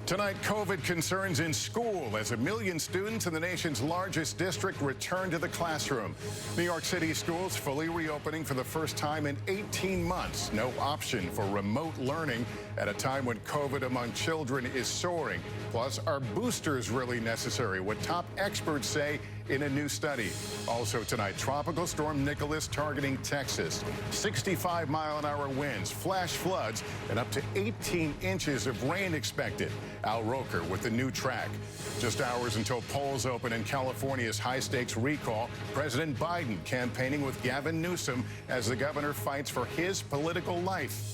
Tonight, COVID concerns in school as 1 million students in the nation's largest district return to the classroom. New York City schools fully reopening for the first time in 18 months. No option for remote learning at a time when COVID among children is soaring. Plus, are boosters really necessary? What top experts say in a new study. Also tonight, Tropical Storm Nicholas targeting Texas. 65-mile-an-hour winds, flash floods, and up to 18 inches of rain expected. Al Roker with the new track. Just hours until polls open in California's high-stakes recall. President Biden campaigning with Gavin Newsom as the governor fights for his political life.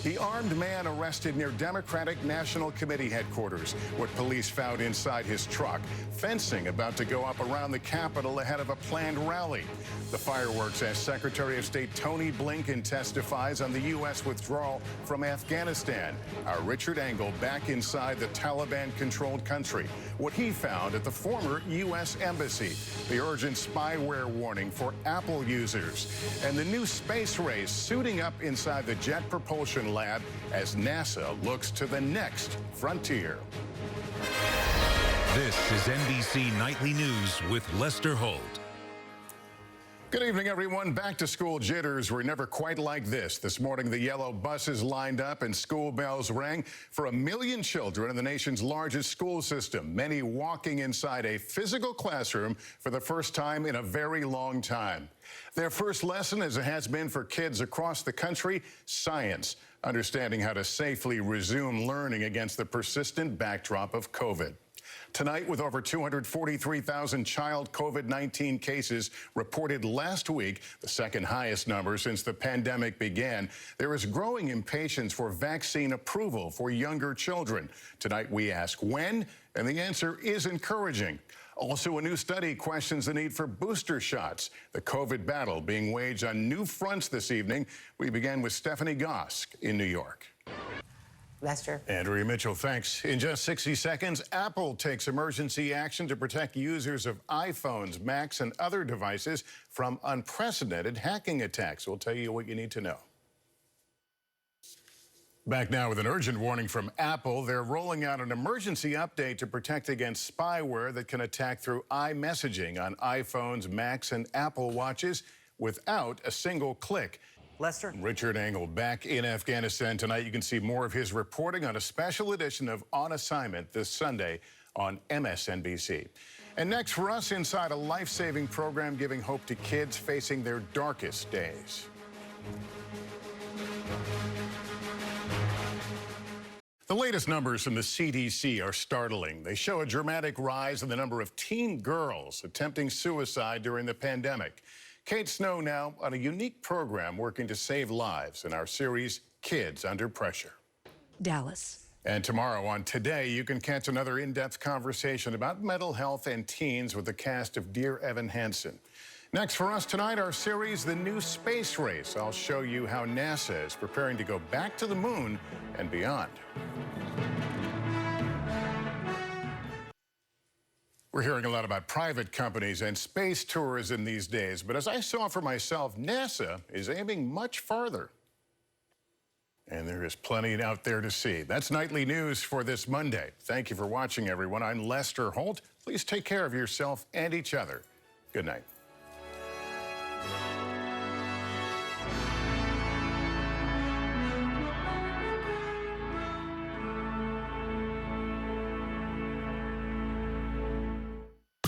The armed man arrested near Democratic National Committee headquarters. What police found inside his truck. Fencing about to go up around the Capitol ahead of a planned rally. The fireworks as Secretary of State Tony Blinken testifies on the U.S. withdrawal from Afghanistan. Our Richard Engel back inside the Taliban-controlled country. What he found at the former U.S. Embassy. The urgent spyware warning for Apple users. And the new space race suiting up inside the Jet Propulsion Lab as NASA looks to the next frontier. This is NBC Nightly News with Lester Holt. Good evening, everyone. Back to school jitters were never quite like this. This morning, the yellow buses lined up and school bells rang for 1 million children in the nation's largest school system, many walking inside a physical classroom for the first time in a very long time. Their first lesson, as it has been for kids across the country, science, understanding how to safely resume learning against the persistent backdrop of COVID. Tonight, with over 243,000 child COVID-19 cases reported last week, the second highest number since the pandemic began, there is growing impatience for vaccine approval for younger children. Tonight, we ask when, and the answer is encouraging. Also, a new study questions the need for booster shots. The COVID battle being waged on new fronts this evening. We begin with Stephanie Gosk in New York. Lester. Andrea Mitchell, thanks. In just 60 seconds, Apple takes emergency action to protect users of iPhones, Macs, and other devices from unprecedented hacking attacks. We'll tell you what you need to know. Back now with an urgent warning from Apple. They're rolling out an emergency update to protect against spyware that can attack through iMessaging on iPhones, Macs, and Apple Watches without a single click. Lester. Richard Engel back in Afghanistan tonight. You can see more of his reporting on a special edition of On Assignment this Sunday on MSNBC. And next for us, inside a life-saving program giving hope to kids facing their darkest days. The latest numbers from the CDC are startling. They show a dramatic rise in the number of teen girls attempting suicide during the pandemic. Kate Snow now on a unique program working to save lives in our series, Kids Under Pressure. Dallas. And tomorrow on Today, you can catch another in-depth conversation about mental health and teens with the cast of Dear Evan Hansen. Next for us tonight, our series, The New Space Race. I'll show you how NASA is preparing to go back to the moon and beyond. We're hearing a lot about private companies and space tourism these days, but as I saw for myself, NASA is aiming much farther. And there is plenty out there to see. That's Nightly News for this Monday. Thank you for watching, everyone. I'm Lester Holt. Please take care of yourself and each other. Good night.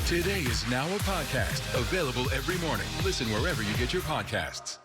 Today is now a podcast, available every morning. Listen wherever you get your podcasts.